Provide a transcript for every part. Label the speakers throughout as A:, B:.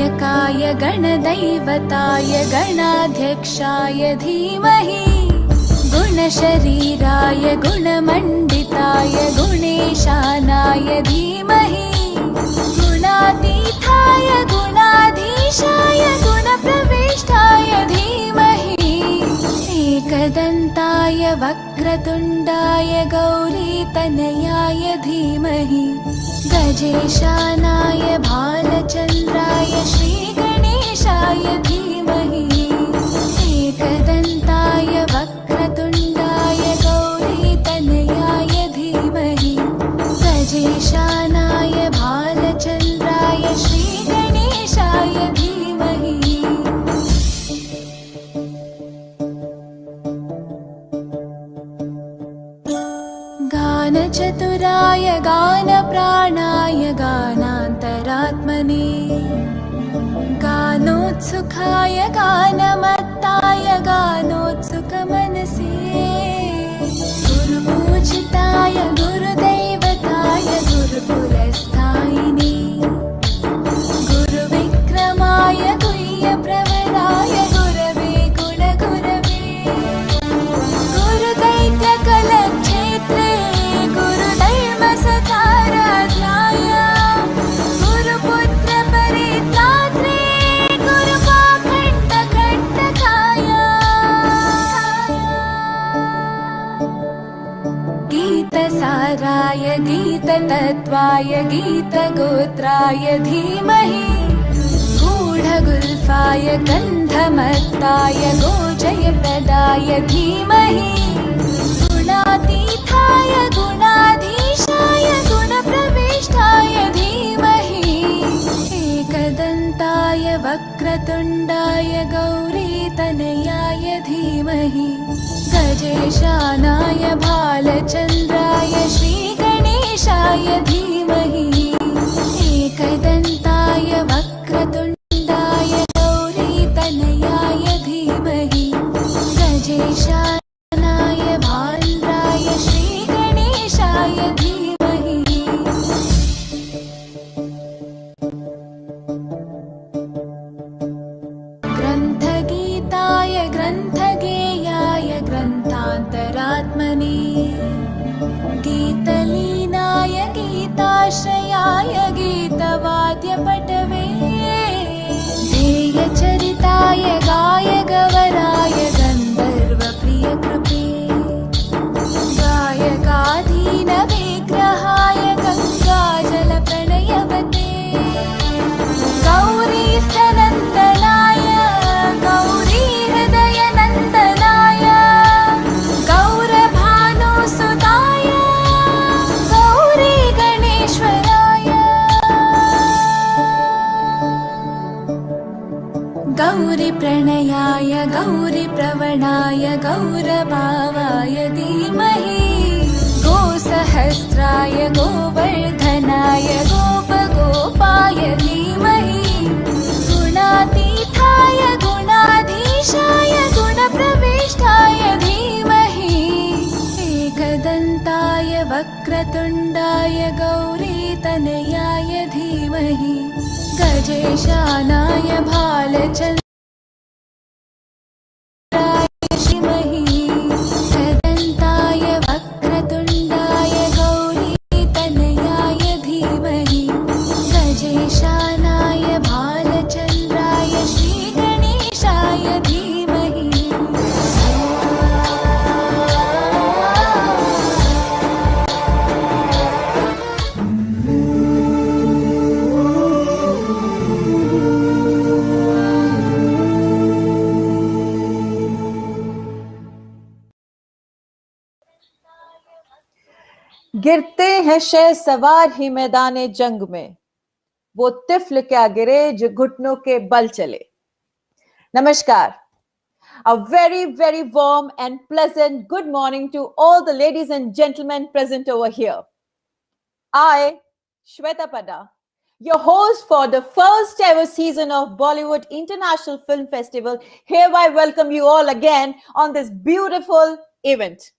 A: गणनायकाय गणदैवताय गणाध्यक्षाय धीमहि गुणशरीराय गुणमण्डिताय गुणेशानाय धीमहि गुणातीताय गुणाधीशाय गुणप्रविष्टाय धीमहि एकदन्ताय वक्रतुण्डाय गौरीतनयाय धीमहि गजेशानाय भालचन्द्राय श्रीगणेशाय धीमहि एकदन्ताय वक्रतुण्डाय गौरीतनयाय धीमहि गजेशानाय भालचन्द्राय श्रीगणेशाय धीमहि गानचतुराय गानप्राणाय गानान्तरात्मने गानोत्सुकाय गानमत्ताय गानोत्सुकमनसे गुरुपूजिताय गुरुदैवताय गुरुकुलस्थायिने गुरुविक्रमाय गुह्यप्रवराय गुरवे गुणगुरवे गुरुदैत्यकलक्षेत्रे गुरुधर्मसताराध्याय गुरुपुत्रपरित्रात्रे गुरुपाखण्डखण्डकाय गीतसाराय गीततत्त्वाय गीतगोत्राय धीमहि गूढगुल्फाय गन्धमत्ताय गोजयप्रदाय धीमहि गुणातीताय गुणाधीशाय गुणप्रविष्टाय धीमहि एकदन्ताय वक्रतुण्डाय गौरीतनयाय धीमहि गजेशानाय भालचन्द्राय श्रीगणेशाय धीमहि एकदन्ताय वक्रतुण्डाय गौरीतनयाय धीमहि गजेशानाय भालचन्द्राय श्रीगणेशाय धीमहि ग्रन्थगीताय ग्रन्थगेयाय ग्रन्थान्तरात्मने गीतलीनाय गीताश्रयाय गीतवाद्यपटवे ध्येयचरिताय गायगवराय गन्धर्वप्रियकृते गायकाधीनविग्रहाय गङ्गाजलप्रणयवते गौरीस्थनन्दनाय गौरीहृदयनन्दनाय गौरभानुसुताय गौरीगणेश्वराय गौरीप्रणयाय गौरीप्रवणाय गौरभावाय धीमहि गोसहस्राय गोवर्धनाय गोपगोपाय धीमहि गुणातीताय गुणाधीशाय गुणप्रविष्टाय धीमहि एकदन्ताय वक्रतुण्डाय गौरीतनयाय धीमहि गजेशानाय भालचन्द्राय धीमहि एकदन्ताय वक्रतुण्डाय गौरीतनयाय धीमहि गजेशानाय भालचन्द्राय श्रीगणेशाय धीमहि
B: गिरते हैं शह सवार ही मैदाने जंग में, वो तिफल क्या गिरे जो घुटनों के बल चले। Namaskar. A very, very warm and pleasant good morning to all the ladies and gentlemen present over here. I, Shweta Pada, your host for the first ever season of Bollywood International Film Festival, hereby welcome you all again on this beautiful event.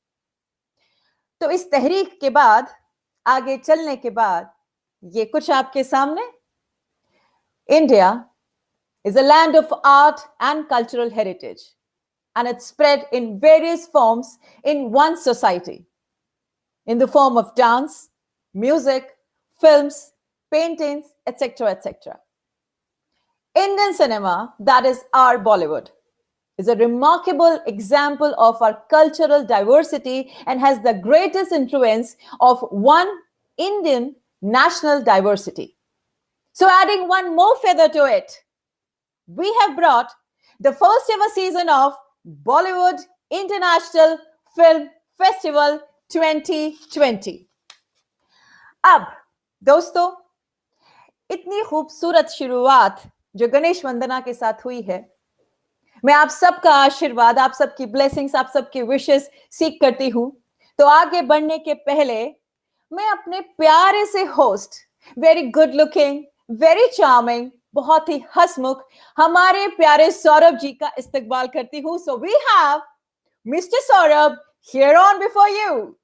B: तो इस तहरीक के बाद, आगे चलने के बाद, ये कुछ आपके सामने India is a land of art and cultural heritage, and it's spread in various forms in one society, in the form of dance, music, films, paintings, etc., etc. Indian cinema, that is our Bollywood, is a remarkable example of our cultural diversity and has the greatest influence of one Indian national diversity. So, adding one more feather to it, we have brought the first ever season of Bollywood International Film Festival 2020. अब दोस्तों, इतनी खूबसूरत शुरुआत जो गणेश वंदना के साथ हुई है, मैं आप सबका आशीर्वाद, आप सबकी ब्लेसिंग्स, आप सबकी विशेस सीख करती हूं। तो आगे बढ़ने के पहले मैं अपने प्यारे से host, very good looking, very charming, बहुत ही हंसमुख हमारे प्यारे सौरभ जी का इस्तकबाल करती हूं। So we have mister Saurabh here on before you.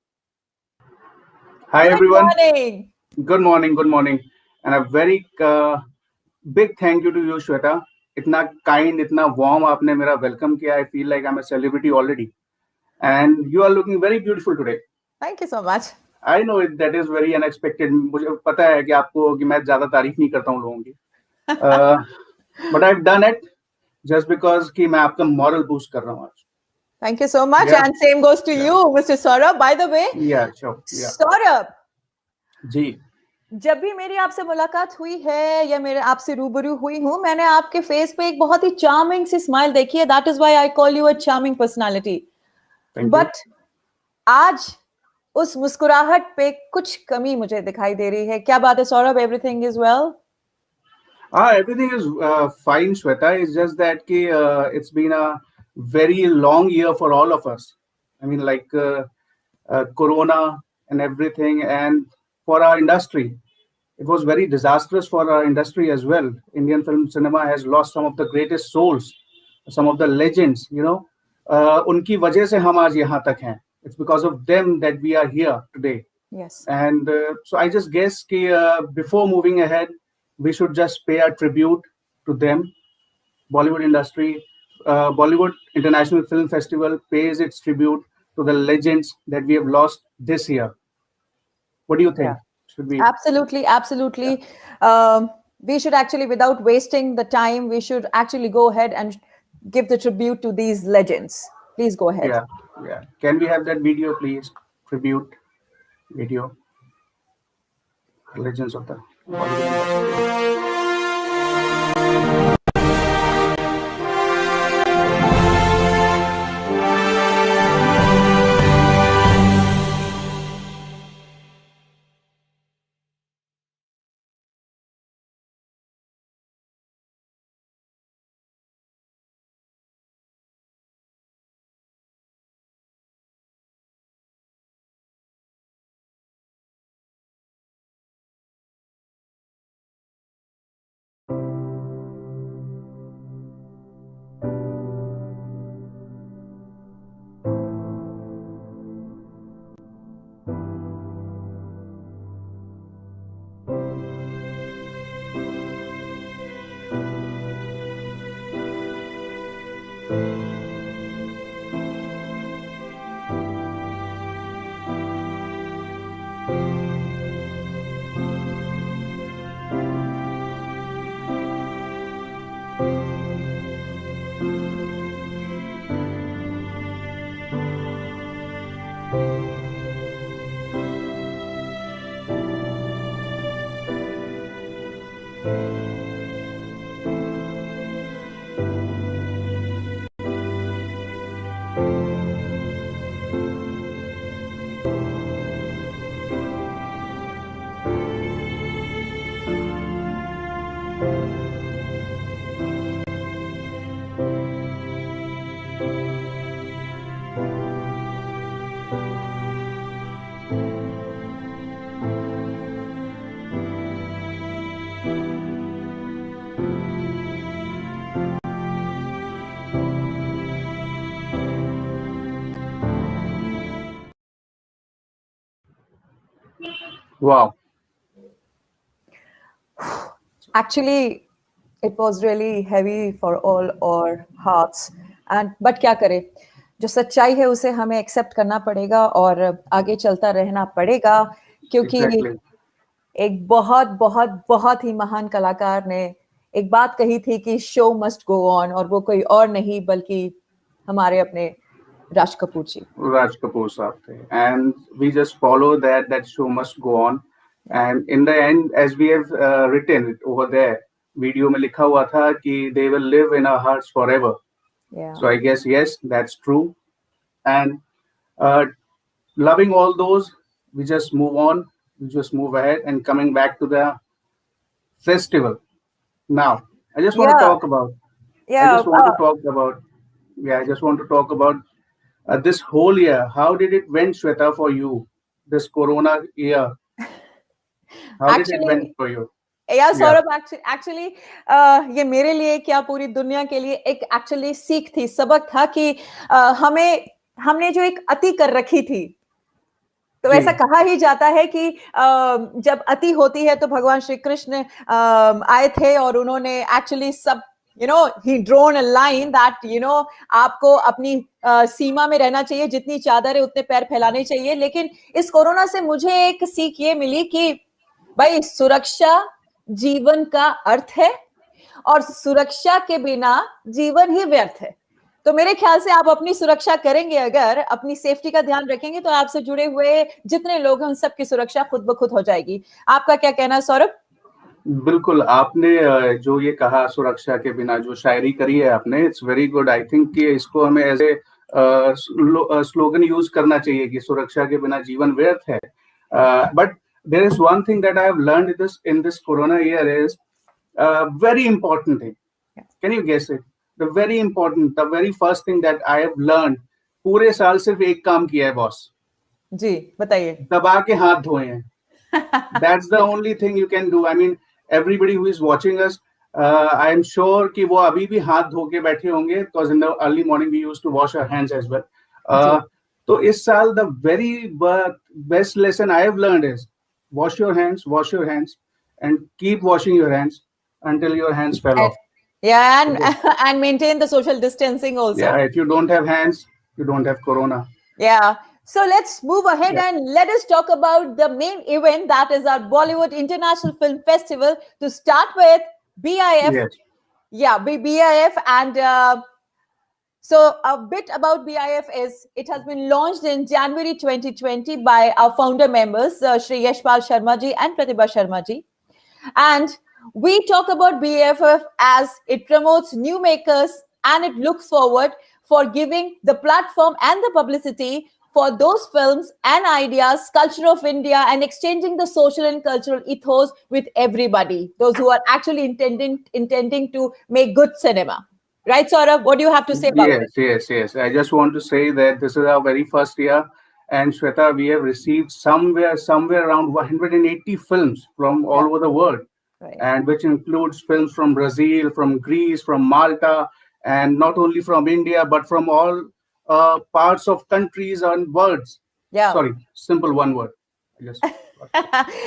C: Hi everyone.
B: Morning.
C: Good morning. And a very big thank you to you, Shweta. इतना kind, इतना warm आपने मेरा welcome किया. I feel like I'm a celebrity already. And you are looking very beautiful today.
B: Thank you so much.
C: I know that is very unexpected. मुझे पता है कि आपको कि मैं ज़्यादा तारीफ नहीं करता हूँ लोगों की. But I've done it just because कि मैं आपका moral boost कर रहा हूँ आज.
B: Thank you so much.
C: Yeah.
B: And same goes to you, Mr. Saurabh. By the way,
C: Yeah, sure. Yeah.
B: Saurabh,
C: जी.
B: जब भी मेरी आपसे मुलाकात हुई है या मेरे आपसे रूबरू हुई हूं, मैंने आपके फेस पे एक बहुत ही चार्मिंग सी स्माइल देखी है. That is why I call you a charming personality. But आज उस मुस्कुराहट पे कुछ कमी मुझे दिखाई दे रही है. क्या बात है Saurabh? Everything is well?
C: Everything is fine, Shweta. It's just that it's been a very long year for all of us. I mean, like Corona and everything, and for our industry, it was very disastrous for our industry as well. Indian film cinema has lost some of the greatest souls, some of the legends. उनकी वजह से हम आज यहाँ तक हैं. It's because of them that we are here today.
B: Yes.
C: And so I just guess before moving ahead, we should just pay a tribute to them. Bollywood industry, Bollywood International Film Festival pays its tribute to the legends that we have lost this year. What do you think?
B: Yeah.
C: Should we?
B: Absolutely. We should actually, without wasting the time, we should actually go ahead and give the tribute to these legends. Please go ahead.
C: Yeah. Can we have that video, please? Tribute video. Legends of the Bollywood industry. Wow.
B: Actually, It was really heavy for all our hearts. And but क्या करें, जो सच्चाई है उसे हमें accept करना पड़ेगा और आगे चलता रहना पड़ेगा, क्योंकि
C: Exactly.
B: एक बहुत बहुत बहुत ही महान कलाकार ने एक बात कही थी कि शो मस्ट गो ऑन, और वो कोई और नहीं बल्कि हमारे अपने राज कपूर जी.
C: Raj Kapoor साहब थे, and we just follow that show must go on. And in the end, as we have written it over there, video में लिखा हुआ था कि they will live in our hearts forever.
B: Yeah.
C: So I guess yes, that's true. And uh, loving all those, we just move on, we just move ahead, and coming back to the festival. Now, I just want to
B: Yeah.
C: talk about. I
B: Yeah.
C: just want to talk about. Yeah, I just want to talk about this whole year. How did it went, Shweta, for you? This Corona year. How did it went
B: Actually,
C: for you?
B: यार
C: Yeah.
B: Saurabh, actually ये मेरे लिए क्या पूरी दुनिया के लिए एक एक्चुअली सीख थी, सबक था कि हमने जो एक अति कर रखी थी, तो
C: जी।
B: ऐसा कहा ही जाता है कि जब अति होती है तो भगवान श्री कृष्ण आए थे और उन्होंने एक्चुअली सब he drawn a line that आपको अपनी सीमा में रहना चाहिए, जितनी चादर है उतने पैर फैलाने चाहिए. लेकिन इस कोरोना से मुझे एक सीख ये मिली कि भाई सुरक्षा जीवन का अर्थ है और सुरक्षा के बिना जीवन ही व्यर्थ है. तो मेरे ख्याल से आप अपनी सुरक्षा करेंगे, अगर अपनी सेफ्टी का ध्यान रखेंगे तो आपसे जुड़े हुए जितने लोग हैं उन सबकी सुरक्षा खुद ब खुद हो जाएगी. आपका क्या कहना है सौरभ?
C: बिल्कुल, आपने जो ये कहा सुरक्षा के बिना जो शायरी करी है आपने, it's very good. I think कि इसको हमें एज ए स्लोगन यूज करना चाहिए कि सुरक्षा के बिना जीवन व्यर्थ है. But there is one thing that I have learned in this corona year is very important thing. Can you guess it? The very important, the very first thing that I have learned. पूरे साल सिर्फ एक काम किया है boss.
B: जी बताइए.
C: दबा के हाथ धोए हैं. That's the only thing you can do. I mean, everybody who is watching us, I am sure कि वो अभी भी हाथ धो के बैठे होंगे, because in the early morning we used to wash our hands as well. तो इस साल the very best lesson I have learned is wash your hands, and keep washing your hands until your hands fell off.
B: Yeah, and maintain the social distancing also.
C: Yeah, if you don't have hands, you don't have corona.
B: Yeah. So let's move ahead and let us talk about the main event, that is our Bollywood International Film Festival. To start with, BIF.
C: Yes.
B: Yeah, BIF. And so a bit about BIF is it has been launched in January 2020 by our founder members, Shri Yashpal Sharma ji and Pratibha Sharma ji. And we talk about BIF as it promotes new makers and it looks forward for giving the platform and the publicity for those films and ideas, culture of India, and exchanging the social and cultural ethos with everybody, those who are actually intending to make good cinema. Right, Saurabh? What do you have to say about it?
C: Yes. I just want to say that this is our very first year. And Shweta, we have received somewhere around 180 films from all over the world.
B: Right.
C: And which includes films from Brazil, from Greece, from Malta, and not only from India, but from all parts of countries and words.
B: Yeah.
C: Sorry, simple one word.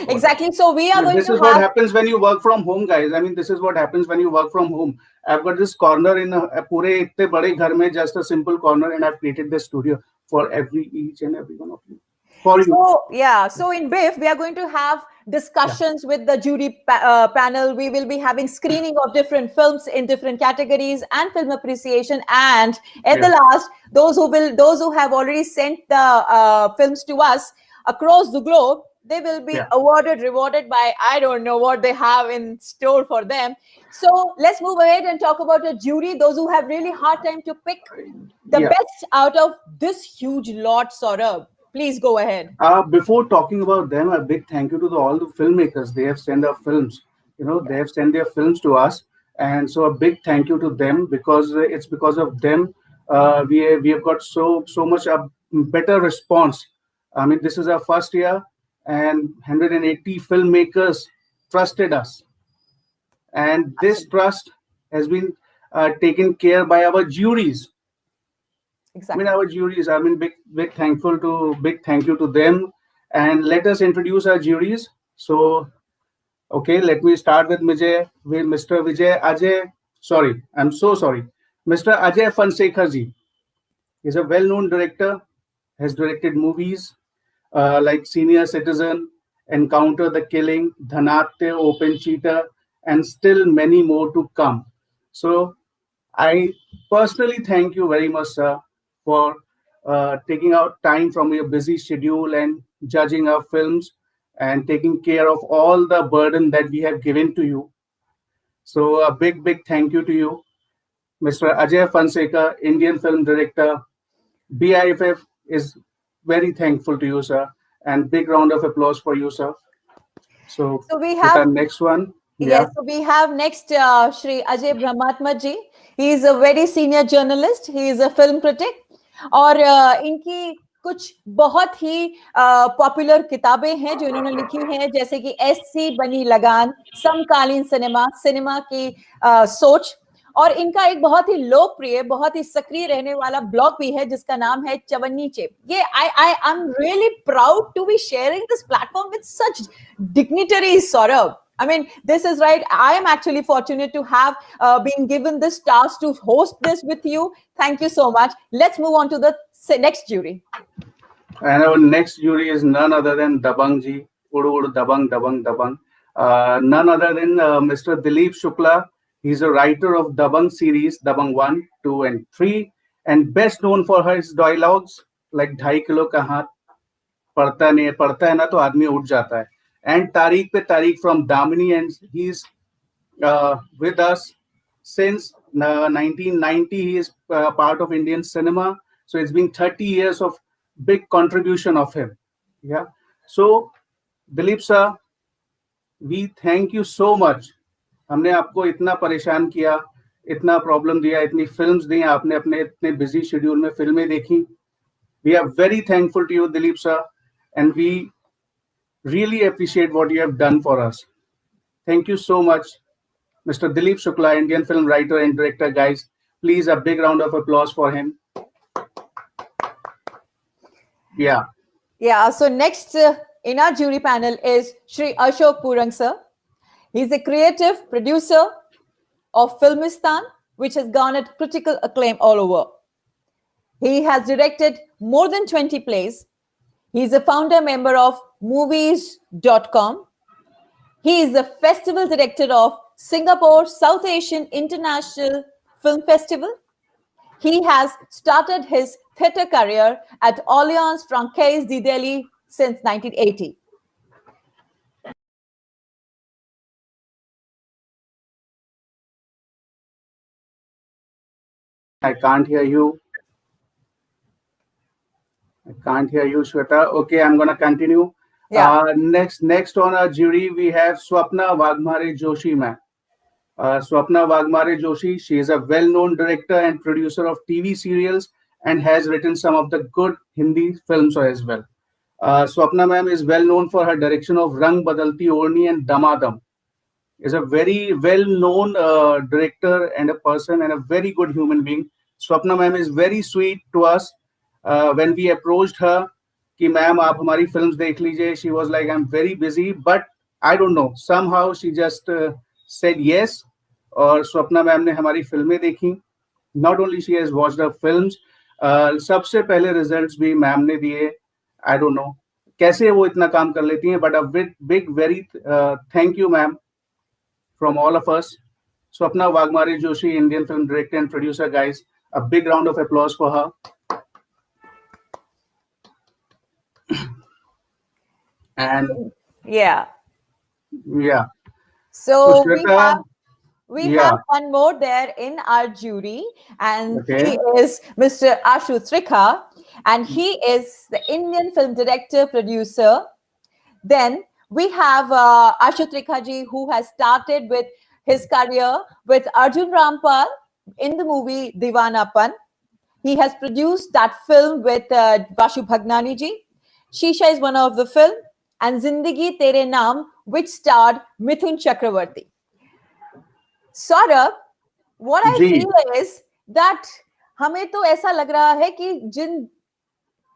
B: Exactly. So we are going
C: this
B: to
C: is what happens when you work from home, guys. I mean, this is what happens when you work from home. I've got this corner in a पूरे इतने बड़े घर में, just a simple corner, and I've created this studio for each and every one of you. For you.
B: So, yeah. So in BIF, we are going to have discussions with the jury panel. We will be having screening of different films in different categories and film appreciation. And at the last, those who have already sent the films to us across the globe, they will be rewarded by, I don't know what they have in store for them. So let's move ahead and talk about the jury, those who have really hard time to pick the best out of this huge lot, Saurabh. Please go ahead.
C: Before talking about them, a big thank you to all the filmmakers. They have sent their films. They have sent their films to us, and so a big thank you to them, because it's because of them we have got so much a better response. I mean, this is our first year, and 180 filmmakers trusted us, and this trust has been taken care by our juries.
B: Exactly.
C: I mean, our juries. I mean, big thank you to them. And let us introduce our juries. So, Okay, let me start with Mr. Vijay Ajay. Sorry, I'm so sorry. Mr. Ajay Fonseca ji is a well-known director, has directed movies like Senior Citizen, Encounter the Killing, Dhanatya, Open Cheetah, and still many more to come. So I personally thank you very much, sir, for taking out time from your busy schedule and judging our films and taking care of all the burden that we have given to you. So a big, big thank you to you, Mr. Ajay Fonseca, Indian film director. BIFF is very thankful to you, sir, and big round of applause for you, sir. So
B: So we
C: with our
B: have,
C: next one,
B: yes,
C: yeah.
B: so we have next Shri Ajay Brahmatma ji. He is a very senior journalist. He is a film critic. और इनकी कुछ बहुत ही popular किताबें हैं जो इन्होंने लिखी हैं, जैसे कि ऐसी बनी लगान, समकालीन सिनेमा, सिनेमा की सोच, और इनका एक बहुत ही लोकप्रिय, बहुत ही सक्रिय रहने वाला ब्लॉग भी है जिसका नाम है चवन्नी चेप. ये I am really proud to be sharing this platform with such dignitaries, Saurabh. I mean, this is right. I am actually fortunate to have been given this task to host this with you. Thank you so much. Let's move on to the next jury.
C: And our next jury is none other than Dabang ji. Udu Udu Dabang Dabang Dabang. None other than Mr. Dilip Shukla. He's a writer of Dabang series, Dabang 1, 2, and 3, and best known for his dialogues like 2.5 kilo ka haath, पढ़ता है ना तो आदमी उठ जाता है, and तारीख पे तारीख from Damini, and he's with us since 1990. He is part of Indian cinema, so it's been 30 years of big contribution of him. Yeah, so Dilip sir, we thank you so much. हमने आपको इतना परेशान किया, इतना problem दिया, इतनी films दी, आपने अपने इतने बिजी शेड्यूल में फिल्में देखी. We are very thankful to you, Dilip sir, and we really appreciate what you have done for us. Thank you so much, Mr. Dilip Shukla, Indian film writer and director. Guys, please a big round of applause for him. Yeah.
B: Yeah, so next in our jury panel is Shri Ashok Purang sir. He's a creative producer of Filmistan, which has garnered critical acclaim all over. He has directed more than 20 plays. He's a founder member of movies.com. He is the festival director of Singapore South Asian International Film Festival. He has started his theatre career at Alliance Francaise de Delhi since 1980.
C: I can't hear you. I can't hear you, Shweta. Okay, I'm gonna continue.
B: Yeah.
C: Next on our jury, we have Swapna Wagmare Joshi, ma'am. Swapna Wagmare Joshi, she is a well-known director and producer of TV serials and has written some of the good Hindi films as well. Swapna ma'am is well known for her direction of Rang Badalti Orni and Damadam. Is a very well-known director and a person and a very good human being. Swapna ma'am is very sweet to us. When we approached her, कि ma'am आप हमारी films देख लीजिए, she was like, I'm very busy, but I don't know, somehow she just said yes. और Swapna ma'am ने हमारी फिल्में देखी. Not only she has watched our films, सबसे पहले रिजल्ट्स भी मैम ने दिए. I don't know कैसे वो इतना काम कर लेती हैं, but a big very thank you ma'am from all of us. Swapna Wagmare Joshi, Indian film director and producer. Guys, a big round of applause for her. And
B: yeah.
C: So
B: Shweta, we have one more there in our jury, and he is Mr. Ashu Trikha, and he is the Indian film director, producer. Then we have Ashu Trikha ji, who has started with his career with Arjun Rampal in the movie Divanapan. He has produced that film with Vashu Bhagnani ji. Shisha is one of the film, and Zindagi Tere Naam, which starred Mithun Chakravarti. Saurabh, what I feel is that हमें तो ऐसा लग रहा है कि जिन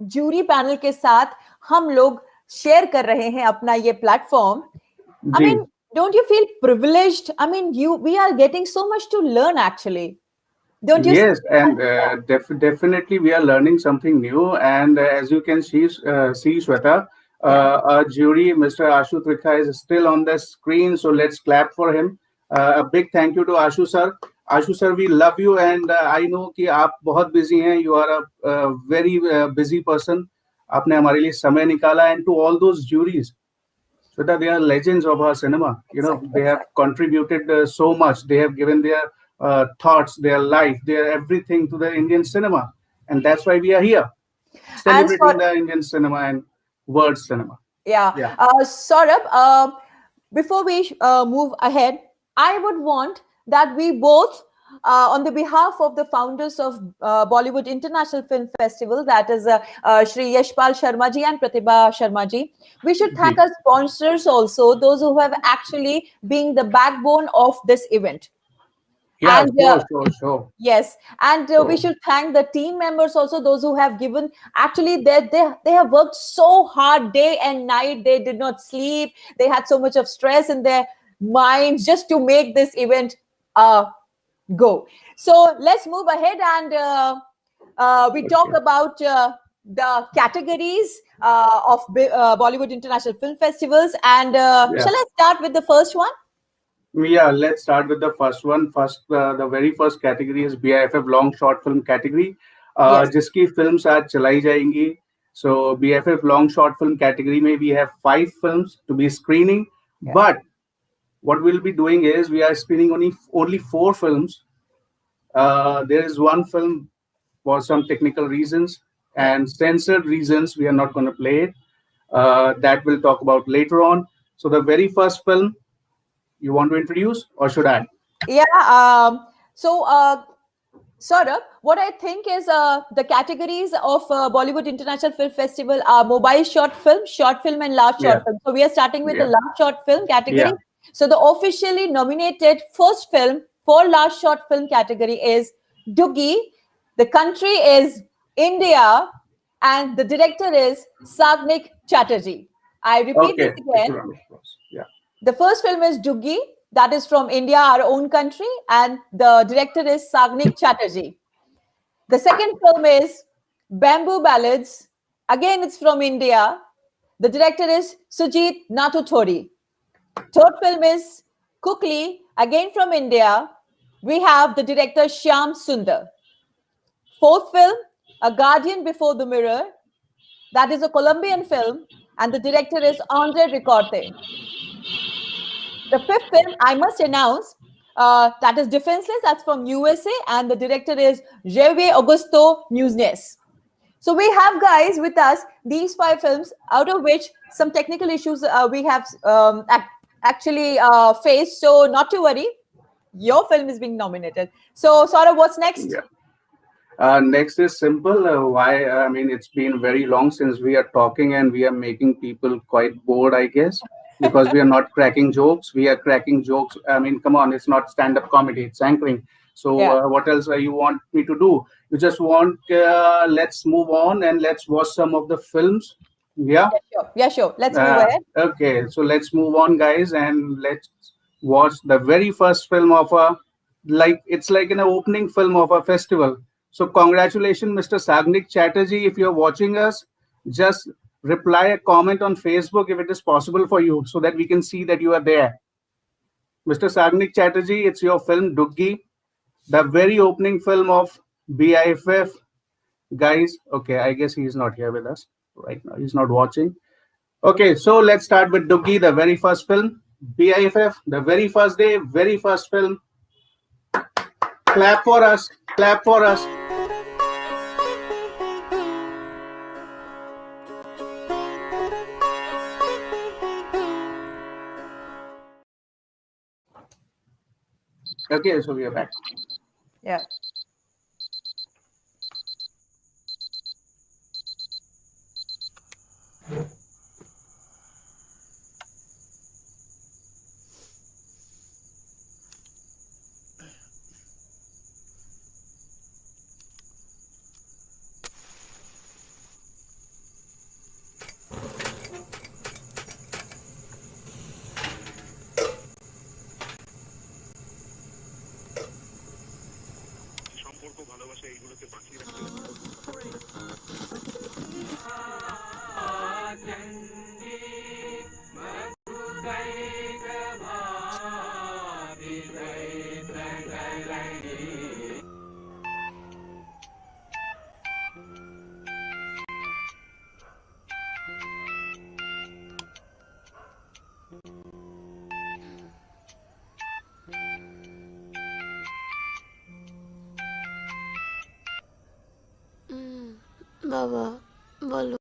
B: jury panel के साथ हम लोग शेयर कर रहे हैं अपना ये platform, I mean, don't you feel privileged? I mean, we are getting so much to learn actually. Don't you?
C: Yes, and definitely we are learning something new. And as you can see, Shweta,
B: Yeah.
C: our jury, Mr. Ashu Trikha, is still on the screen. So let's clap for him. A big thank you to Ashu sir. Ashu sir, we love you, and I know कि आप बहुत busy हैं. You are a very busy person. आपने हमारे लिए समय निकाला, and to all those juries. So that they are legends of our cinema. You know,
B: Exactly.
C: they have contributed so much. They have given their thoughts, their life, their everything to the Indian cinema, and that's why we are here
B: And
C: celebrating the Indian cinema and world cinema.
B: yeah,
C: Yeah.
B: Saurabh, before we move ahead, I would want that we both, on the behalf of the founders of Bollywood International Film Festival, that is Shri Yashpal Sharma ji and Pratibha Sharma ji, we should thank
C: Ji.
B: our sponsors also, those who have actually been the backbone of this event.
C: Yeah,
B: And
C: sure.
B: yes, and we should thank the team members also, those who have given, actually they have worked so hard day and night. They did not sleep. They had so much of stress in their minds just to make this event go. So let's move ahead, and we talk
C: Okay.
B: about the categories of Bollywood International Film Festivals. And
C: Yeah.
B: shall I start with the first one?
C: Yeah, let's start with the first one. The very first category is BIFF Long Short Film category,
B: Yes.
C: जिसकी films आज चलाई जाएंगी. So BIFF Long Short Film category में we have 5 films to be screening,
B: Yeah.
C: but what we'll be doing is we are screening only 4 films. There is one film for some technical reasons and censored reasons we are not going to play it. That we'll talk about later on. So the very first film you want to introduce, or should I?
B: Yeah. Saurabh, what I think is the categories of Bollywood International Film Festival are mobile short film, and large
C: Yeah.
B: short film. So we are starting with the
C: Yeah.
B: large short film category.
C: Yeah.
B: So the officially nominated first film for large short film category is Duggi. The country is India, and the director is Sagnik Chatterjee. I repeat
C: Okay.
B: this again.
C: Yeah.
B: The first film is Duggi, that is from India, our own country, and the director is Sagnik Chatterjee. The second film is Bamboo Ballads. Again, it's from India. The director is Sujit Nathuthori. Third film is Kukli, again from India. We have the director Shyam Sundar. Fourth film, A Guardian Before the Mirror. That is a Colombian film, and the director is Andre Ricorte. The fifth film, I must announce, that is Defenseless. That's from USA, and the director is Javier Augusto Nunez. So we have, guys, with us these 5 films, out of which some technical issues we have actually faced. So not to worry, your film is being nominated. So Saurabh, what's next?
C: Yeah. Next is simple. Why? I mean, it's been very long since we are talking, and we are making people quite bored, I guess, because we are not cracking jokes. We are cracking jokes. I mean, come on, it's not stand-up comedy; it's anchoring. So,
B: Yeah.
C: what else you want me to do? You just want let's move on and let's watch some of the films. Yeah.
B: Yeah, sure. Let's move ahead.
C: Okay, so let's move on, guys, and let's watch the very first film of it's like an opening film of a festival. So congratulations, Mr. Sagnik Chatterjee. If you're watching us, just reply a comment on Facebook if it is possible for you, so that we can see that you are there. Mr. Sagnik Chatterjee, it's your film Duggi, the very opening film of BIFF. Guys, okay, I guess he's not here with us right now. He's not watching. Okay, so let's start with Duggi, the very first film. BIFF, the very first day, very first film. Clap for us. Clap for us. Okay, so we are back.
B: Yeah.
D: বাবা বলো।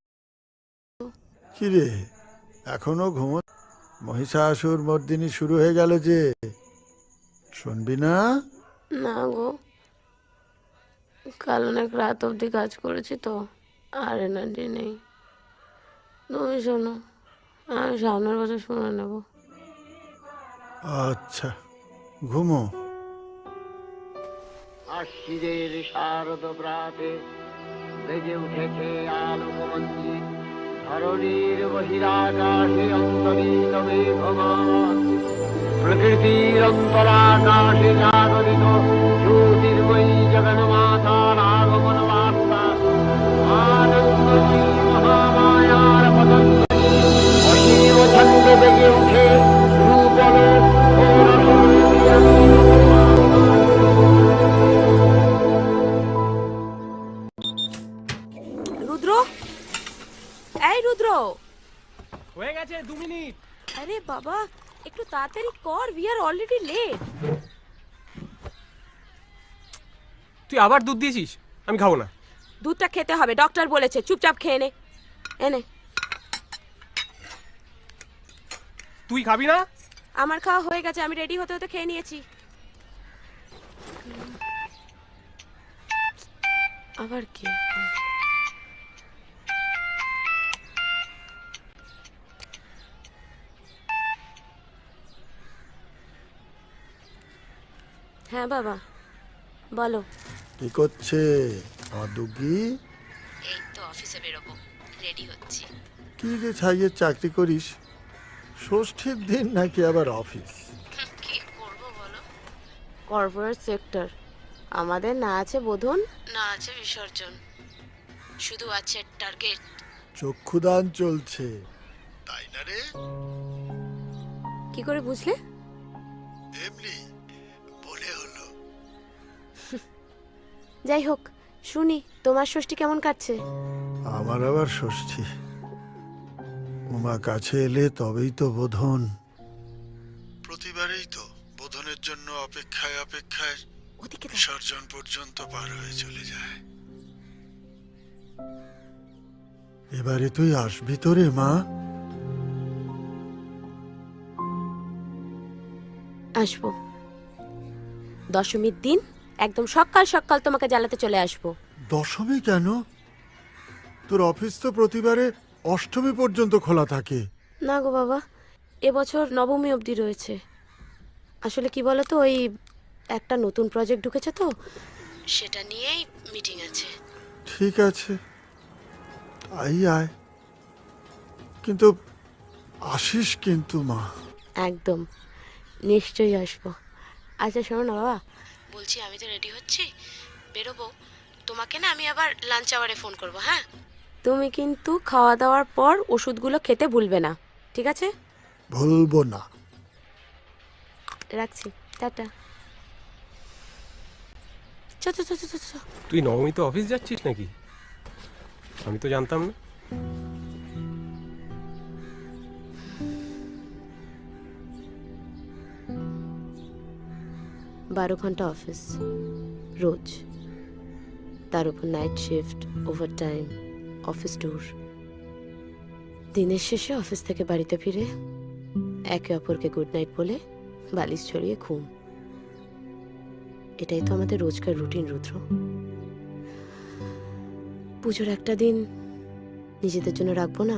E: কিরে এখনো ঘুমো? মহিষাসুর মর্দিনী শুরু হয়ে গেল যে, শুনবি না?
D: না গো, কাল অনেক রাত অবধি কাজ করেছি তো, আর এনার্জি নেই। তুমি শোনো, আমি সামনের বছর শুনে নেব।
E: আচ্ছা ঘুমো।
F: আশ্বিনের শারদ প্রাতে বেজে উঠেছে আলোকমঞ্জি, ধরণীর বহিরাকাশে অন্তরিত মেঘমান, প্রকৃতির অন্তরাকাশে জাগরিত জ্যোতির্ময়ী জগন্মাতার আগমন বার্তা, আনন্দময়ী মহামায়ার পতঞ্জলি অসীম ছন্দে বেজে উঠে রূপলোক ও
D: রুদ্র, এই রুদ্র,
G: হয়ে গেছে 2 মিনিট।
D: আরে বাবা একটু তাড়াতাড়ি কর, উই আর অলরেডি লেট।
G: তুই আবার দুধ দিয়েছিস? আমি খাবো না।
D: দুধটা খেতে হবে, ডক্টর বলেছে, চুপচাপ খেয়ে নে। এনে।
G: তুই খাবি না?
D: আমার খাওয়া হয়ে গেছে, আমি রেডি হতে হতে খেয়ে নিয়েছি। আবার কি? হ্যাঁ বাবা বলো।
E: কি করছে আমার দুগি?
D: এই তো অফিসে বেরোবো, রেডি হচ্ছি।
E: কি যে ছাইয়ের চাকরি করিস, ষষ্ঠীর দিন নাকি আবার অফিস?
D: কি করব বলো, কর্পোরেট সেক্টর, আমাদের না আছে বোধন, না আছে বিসর্জন, শুধু আছে টার্গেট।
E: চক্ষুদান চলছে তাই না রে?
D: কি করে বুঝলে?
E: এমনি মনে হলো।
D: যাই হোক, শুনি তোমার ষষ্ঠী কেমন কাটছে?
E: আমার আবার ষষ্ঠী? উমা কাছে এলে তবেই তো বোধন। প্রতিবারেই তো বোধনের জন্য অপেক্ষায় অপেক্ষায়
D: ওদিকে দেখ।
E: বিসর্জন পর্যন্ত পার হয়ে চলে যায়। এবারে তুই আসবি তো রে মা?
D: আসবো, দশমীর দিন একদম সকাল সকাল তোমাকে জ্বালাতে চলে আসবো।
E: দশমী কেন? তোর অফিস তো প্রতিবারে অষ্টমী পর্যন্ত খোলা থাকে।
D: না গো বাবা, এবছর নবমী অবধি রয়েছে। আসলে কি বলতো, ওই একটা নতুন প্রজেক্ট ঢুকেছে তো, সেটা নিয়েই মিটিং আছে।
E: ঠিক আছে তাই আয়, কিন্তু আসিস কিন্তু মা।
D: একদম নিশ্চয়ই আসবো। আচ্ছা শোনো না বাবা, বলছি আমি তো রেডি হচ্ছি, বেরোবো, তোমাকে না আমি আবার লাঞ্চ আওয়ারে ফোন করবো। হ্যাঁ, তুমি কিন্তু খাওয়া দাওয়ার পর ওষুধগুলো খেতে ভুলবে না, ঠিক আছে?
E: ভুলবো না।
D: রাখছি, টাটা। চ চ চ চ চ।
G: তুই নবমীতে অফিস যাচ্ছিস নাকি? আমি তো জানতাম না।
D: বারো ঘন্টা অফিস রোজ, তার উপর night shift, over time, office tour. দিনের শেষে অফিস থেকে বাড়িতে ফিরে একে অপরকে গুড নাইট বলে বালিশ ছড়িয়ে ঘুম। এটাই তো আমাদের রোজকার রুটিন রুদ্র। পুজোর একটা দিন নিজেদের জন্য রাখবো না?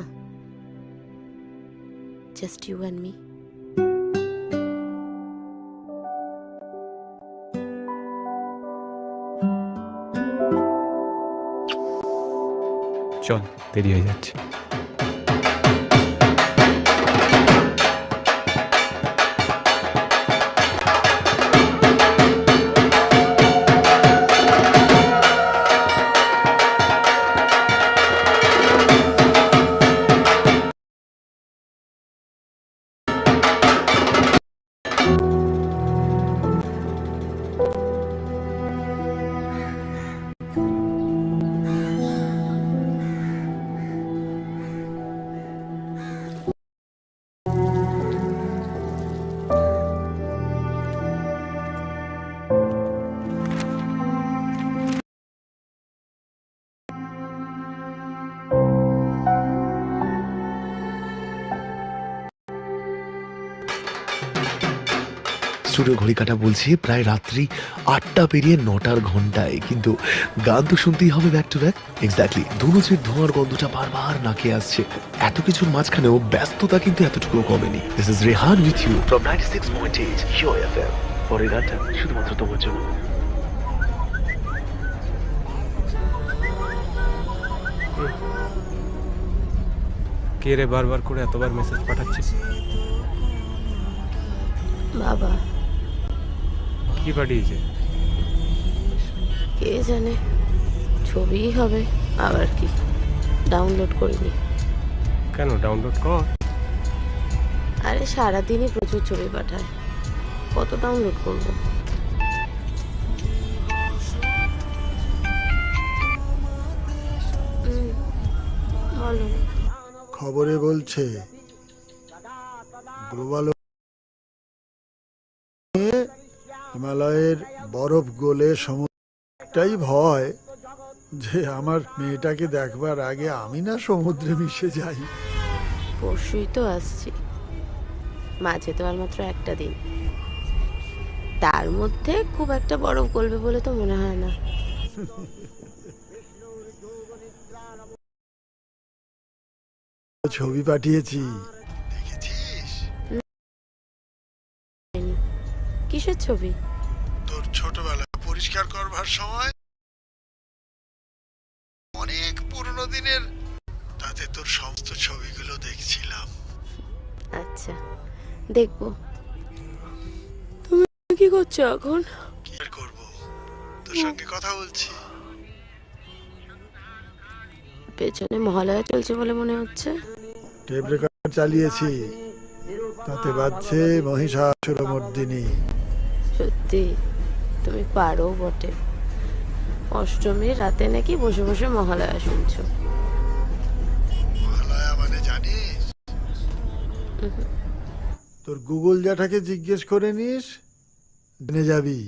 D: Just you and me.
G: চল, দেরি হয়ে যাচ্ছে।
H: স্টুডিও ঘড়িকাটা বলছে প্রায় রাত্রি 8টা পেরিয়ে 9টার ঘন্টায়, কিন্তু গান তো শুনতেই হবে ব্যাক টু ব্যাক। এক্স্যাক্টলি, ধুনুচির ধোঁয়ার গন্ধটা বারবার নাকে আসছে। এত কিছুর মাঝখানেও ব্যস্ততা কিন্তু এতটুকু কমেনি। This is Rehan with you from 96.8 Yo FM. পরের গানটা শুধুমাত্র তোমার জন্য।
G: কে রে বারবার করে এতবার মেসেজ পাঠাচ্ছিস?
D: বাবা।
G: কি পাঠিয়েছে?
D: কে জানে, ছবিই হবে আবার কি। ডাউনলোড করিনি।
G: কেন ডাউনলোড কর।
D: আরে সারাদিনই প্রচুর ছবি পাঠায়, কত ডাউনলোড করবো? বলো।
E: খবরে বলছে গ্লোবাল হিমালয়ের বরফ গলে সমুদ্রটাই ভয় যে আমার মেয়েটাকে দেখবার আগে আমি না সমুদ্রে মিশে যাই।
D: পরশুই তো আসছি, মাঝে তো আর মাত্র একটা দিন, তার মধ্যে খুব একটা বরফ গলবে বলে তো মনে হয় না।
E: ছবি পাঠিয়েছি, দেখেছিস?
D: কিসের ছবি?
E: তোর ছোটবেলা পরিষ্কার করবার সময় অনেক পুরনো দিনের, তাতে তোর সমস্ত ছবিগুলো দেখছিলাম।
D: আচ্ছা, দেখবো। তুমি কি করছো এখন?
E: কি আর করবো, তোর সঙ্গে কথা বলছি।
D: পেছনে মহালয়া চলছে বলে মনে হচ্ছে।
E: টেপ রেকর্ড চালিয়েছি, তাতে বাজছে মহিষাসুরমর্দিনী।
D: সত্যি তুমি পারো বটে। অষ্টমীর রাতে নাকি বসে বসে মহালয়া শুনছো।
E: মহালয়া মানে জানিস? তোর গুগল জ্যাঠাকে জিজ্ঞেস করে নিস, জেনে যাবি।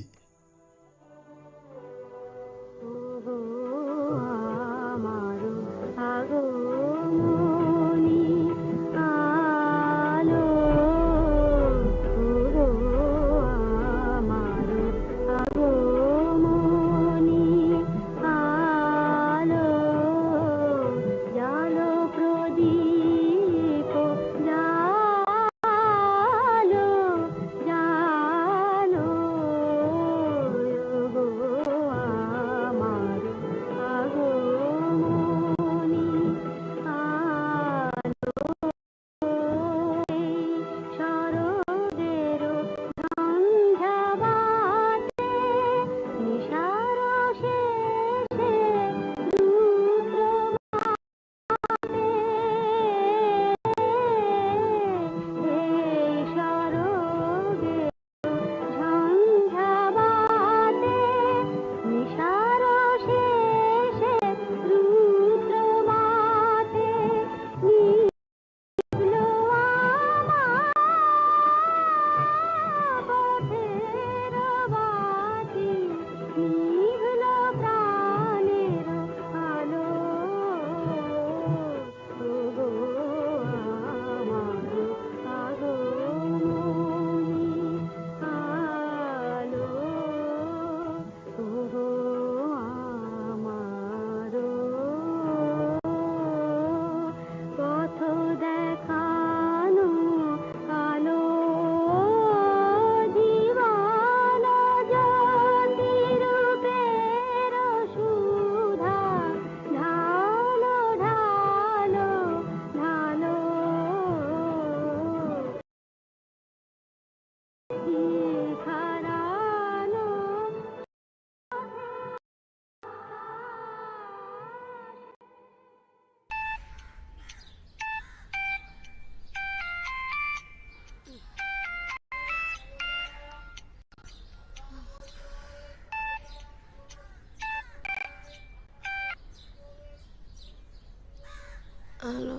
D: হ্যালো।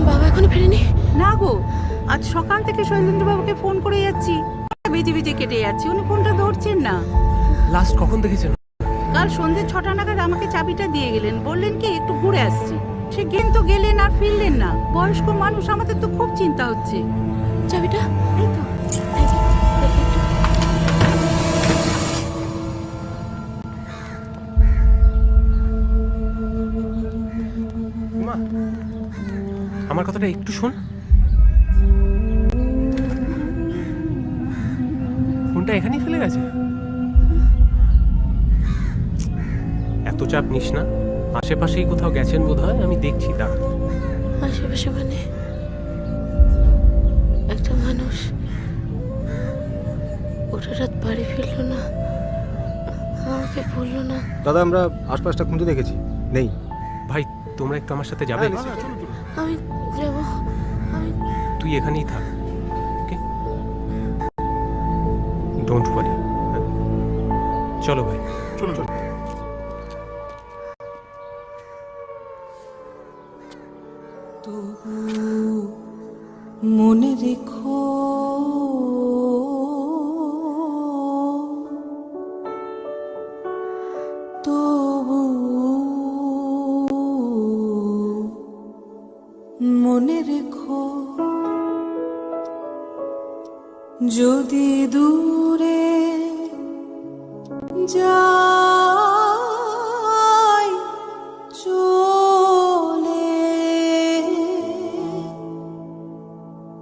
D: বাবা এখনো ফেরেনি?
I: না গো, আজ সকাল থেকে শৈলেন্দ্রবাবুকে ফোন করে যাচ্ছি, বেজে বেজে কেটে যাচ্ছে, উনি ফোনটা ধরছেন না।
G: লাস্ট কখন দেখেছেন?
I: কাল সন্ধ্যে 6টা নাগাদ আমাকে চাবিটা দিয়ে গেলেন, বললেন কি একটু ঘুরে আসছি। সে গেম তো গেলেন আর ফিরলেন না। বয়স্ক মানুষ, আমাদের তো খুব চিন্তা হচ্ছে।
D: চাবিটা
I: এই তো
D: দেখি, দেখি একটু।
G: মা, আমার কথাটা একটু শোন। ফোনটা এখানেই ফেলে গেছে। এত চাপ নিস না, আশেপাশেই কোথাও গেছেন বোধহয়, আমি দেখছি তা।
D: আশেপাশে মানে একটা মানুষ ওটা রাত বাড়ি ফিরলো না, আমাকে বললো না।
J: দাদা আমরা আশপাশটা খুঁজে দেখেছি, নেই।
G: ভাই তোমরা একটু আমার সাথে যাবে?
D: আমি যাব, আমি
G: তুই এখানেই থাক, ওকে? Don't worry. চলো ভাই, চলো চলো।
A: তবু মনে রেখো তবু মনে রেখো যদি দূরে যাই চলে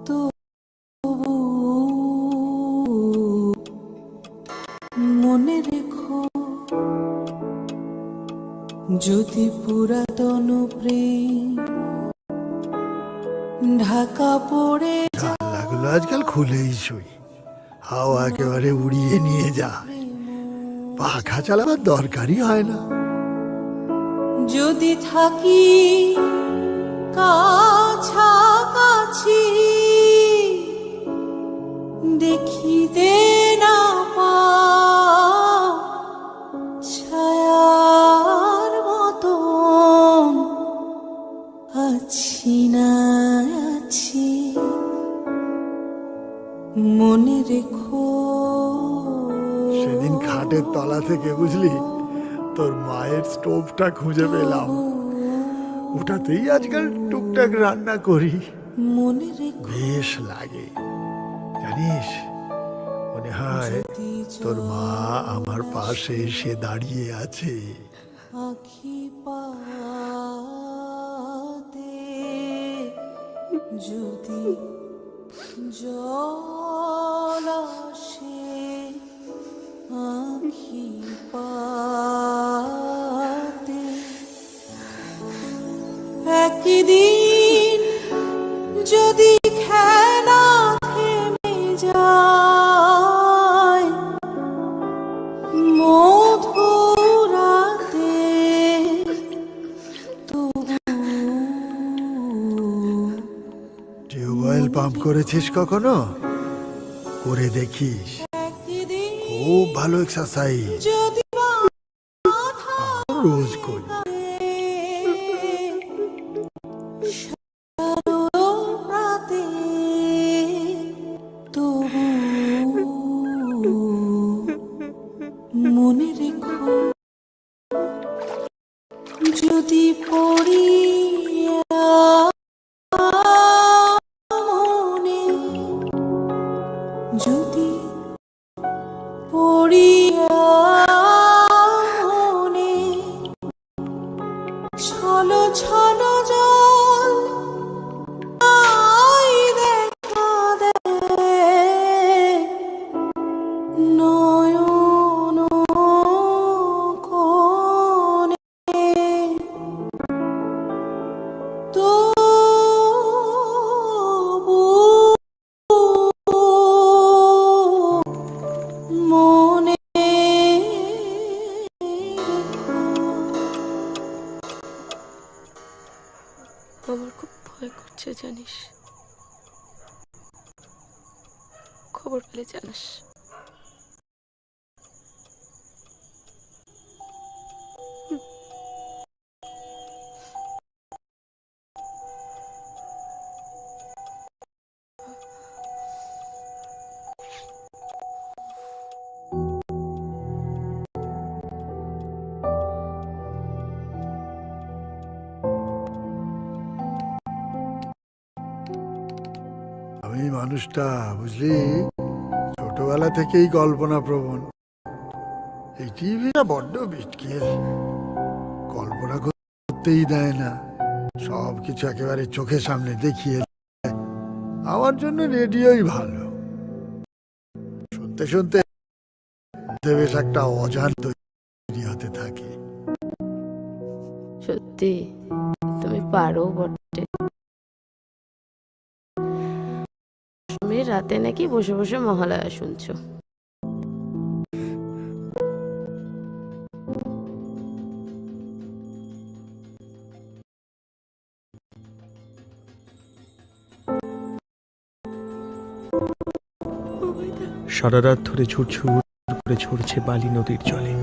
A: তবু মনে রেখো যদি পুরাতন প্রেম ঢাকা পড়ে
E: জানলাগুলো আজকাল খুলেই শুই, হাওয়া একেবারে উড়িয়ে নিয়ে যায়, পাখা চালাবার দরকারই হয় না।
A: যদি থাকি কাছাকাছি দেখিতে না পাও ছায়ার মতো আছি না আছি মনে রেখো
E: সেদিন খাটের তলা থেকে বুঝলি তোর মায়ের স্টোভটা খুঁজে পেলাম, ওটাতেই আজকাল টুকটাক রান্না করি,
A: মনে রেখো
E: বেশ লাগে। জানিস, মনে হয় তোর মা আমার পাশে এসে দাঁড়িয়ে আছে।
A: আখি পাতে যদি জল আসে আখি পাতে একদিন যদি খেলা থেমে যায় মধুরাতে
E: টিউবওয়েল পাম্প করেছিস কখনো? করে দেখিস, খুব ভালো এক্সারসাইজ,
A: যদি
E: রোজ করি।
A: রাতে তবু মনে রেখো যদি পড়িয়া মনে যদি পড়িয়া মনে ছলো ছলো জল আই দেখা দেয় নয়ন কোণে তবু মনে
D: আমার খুব ভয় করছে জানিস, খবর পেলে জানাস।
E: মানুষটা বুঝলি ছোটবেলা থেকেই কল্পনা প্রবণ। এই টিভিটা বড্ড বিটকেল, কল্পনা করতেই দেয় না, সবকিছু একেবারে চোখের সামনে দেখিয়ে দেয়। আমার জন্য রেডিওই ভালো, শুনতে শুনতে বেশ একটা অজান তৈরি হতে থাকে।
D: সত্যি তুমি পারো বটে। তুমি রাতে নাকি বসে বসে মহালয়া শুনছো।
H: সারা রাত ধরে ঝুরঝুর করে ঝরছে বালি নদীর জলে,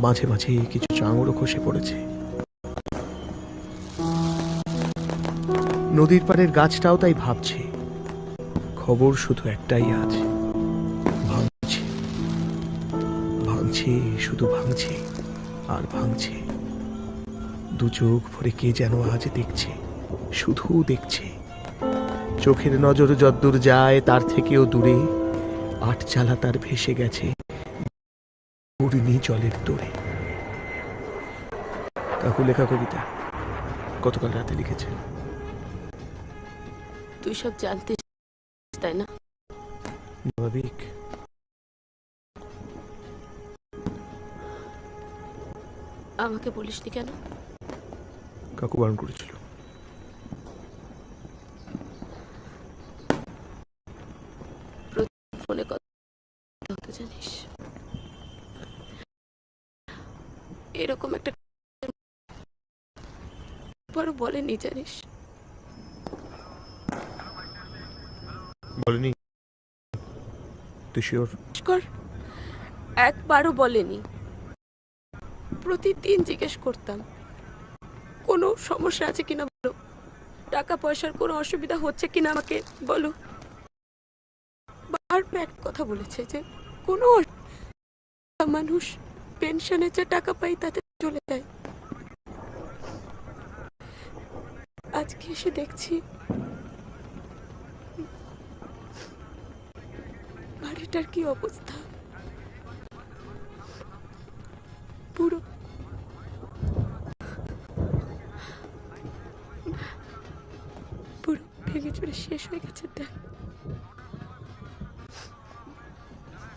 H: মাঝে মাঝে কিছু চাঙড়ও খসে পড়েছে। নদীর পাড়ের গাছটাও তাই ভাবছে, খবর শুধু একটাই আজ, ভাঙছে ভাঙছে, শুধু ভাঙছে আর ভাঙছে। দু চোখ ভরে কে যেন আজ দেখছে, শুধু দেখছে। চোখের নজর যদ্দূর যায় তার থেকেও দূরে আট চালা তার ভেসে গেছে পরিণী জলের দূরে। কাকু লেখা কবিতা গতকাল রাতে লিখেছে।
D: তুই সব জানতে তাই না?
H: স্বাভাবিক।
D: আমাকে বলিসনি কেন?
H: কাকু বারণ করেছিল।
D: ফোনে কথা হতো জানিস, এরকম একটা বড় বলেনি জানিস।
H: বলেনি? তুই শিওর?
D: একবারও বলেনি। প্রতিদিন জিজ্ঞেস করতাম কোনো সমস্যা আছে কিনা বলো, টাকা পয়সার কোনো অসুবিধা হচ্ছে কিনা আমাকে বলো। বারবার এক কথা বলেছে যে কোনো মানুষ পেনশনে যে টাকা পাই তাতে চলে যায়। আজকে এসে দেখছি বাড়িটার কি অবস্থা, পুরো পুরো ভেঙে চুরে শেষ হয়ে গেছে। দেখ,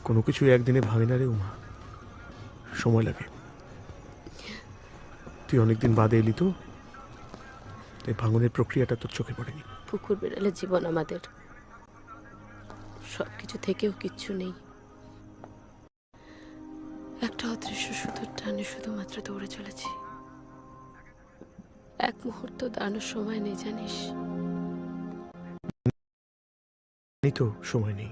H: কোনো কিছু একদিনে ভাঙে না রে উমা, সময় লাগে। তুই অনেকদিন বাদে এলি তো, তাই ভাঙনের প্রক্রিয়াটা তোর চোখে পড়েনি।
D: পুকুর বেড়ালে জীবন আমাদের, সবকিছু থেকেও কিচ্ছু নেই। একটা অদৃশ্য সুতোর টানে শুধুমাত্র দৌড়ে চলেছি। এক মুহূর্ত দাঁড়ানোর সময় নেই জানিস।
H: তো সময় নেই,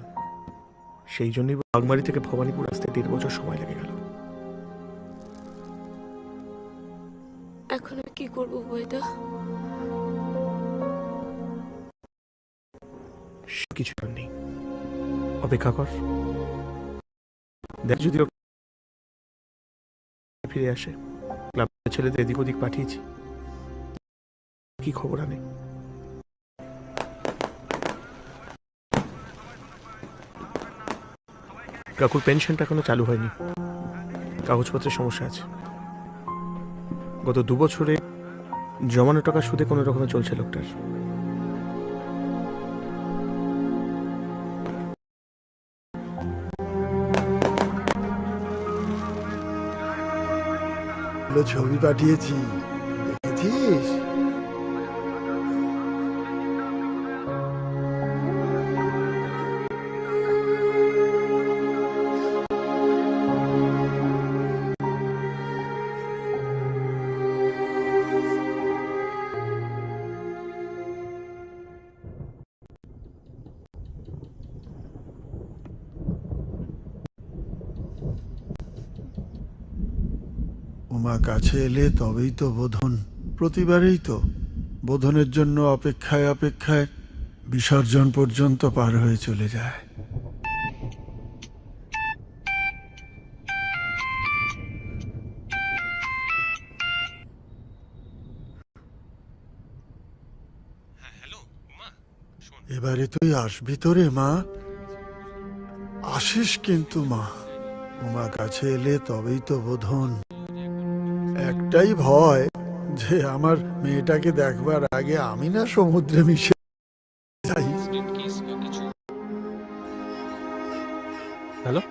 H: সেই জন্যই বাগমারি থেকে ভবানীপুর আসতে 1.5 বছর সময় লেগে গেল।
D: এখন আমি কি করবো বৈদা?
H: কিছু নেই, অপেক্ষা কর, দেখ যদি ফিরে আসে। ক্লাবের ছেলেদের এদিক ওদিক পাঠিয়েছি, কি খবর আনে। কাকুর পেনশনটা এখনো চালু হয়নি, কাগজপত্রের সমস্যা আছে। গত 2 বছরে জমানো টাকা সুদে কোনো রকমে চলছে লোকটার।
E: ছবি পাঠিয়েছি, দেখেছিস? উমা কাছে এলে তবেই তো বোধন, প্রতিবারেই তো বোধনের জন্য অপেক্ষায় অপেক্ষায় বিসর্জন পর্যন্ত পার হয়ে চলে যায়। এবারে তুই আসবি তো রে মা, আসিস কিন্তু মা। উমা কাছে এলে তবেই তো বোধন। একটাই ভয় যে আমার মেয়েটাকে দেখবার আগে আমি না সমুদ্রে মিশে যাই।
G: হ্যালো,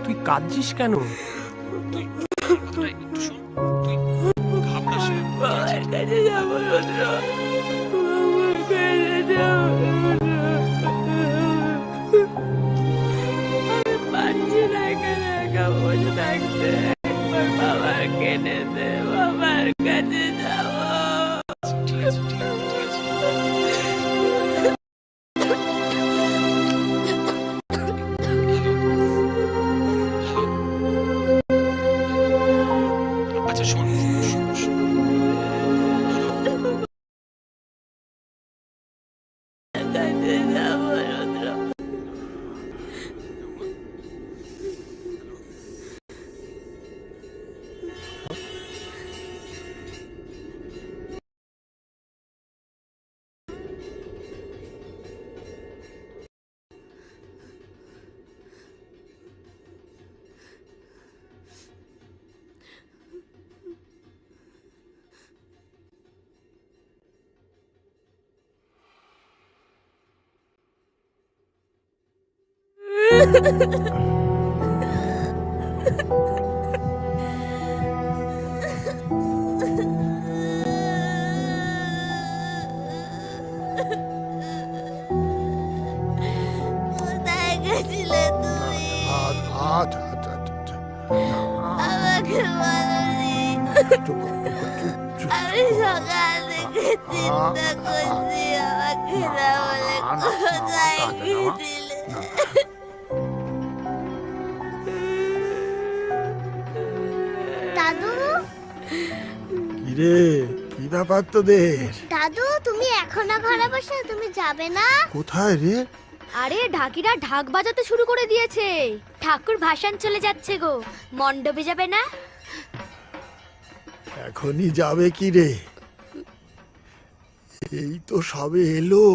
G: তুই কাঁদছিস কেন?
D: বাবার কাছে যাবো রুদ্র, বাবার কাছে যাবো। আমি পারছি না এখানে একা বসে থাকতে। একবার বাবার কেনে দে, বাবার কাছে যাবো।
H: আচ্ছা শোন,
D: কাছে যাবো রুদ্র। কোথায় গেছিলে তুমি? আমাকে বলোনি। আমি সকাল থেকে চিন্তা করছি, আমাকে না বলে কোথায় গেছিলে?
K: দাদু,
E: কিরে, কি ব্যাপার তোদের?
K: দাদু তুমি এখনো ঘরে বসে, তুমি যাবে না?
E: কোথায় রে?
K: আরে ঢাকিরা ঢাক বাজাতে শুরু করে দিয়েছে, ঠাকুর ভাসান চলে যাচ্ছে গো, মণ্ডপে যাবে না?
E: এখনই যাবে কি রে? এই তো সবে এলো।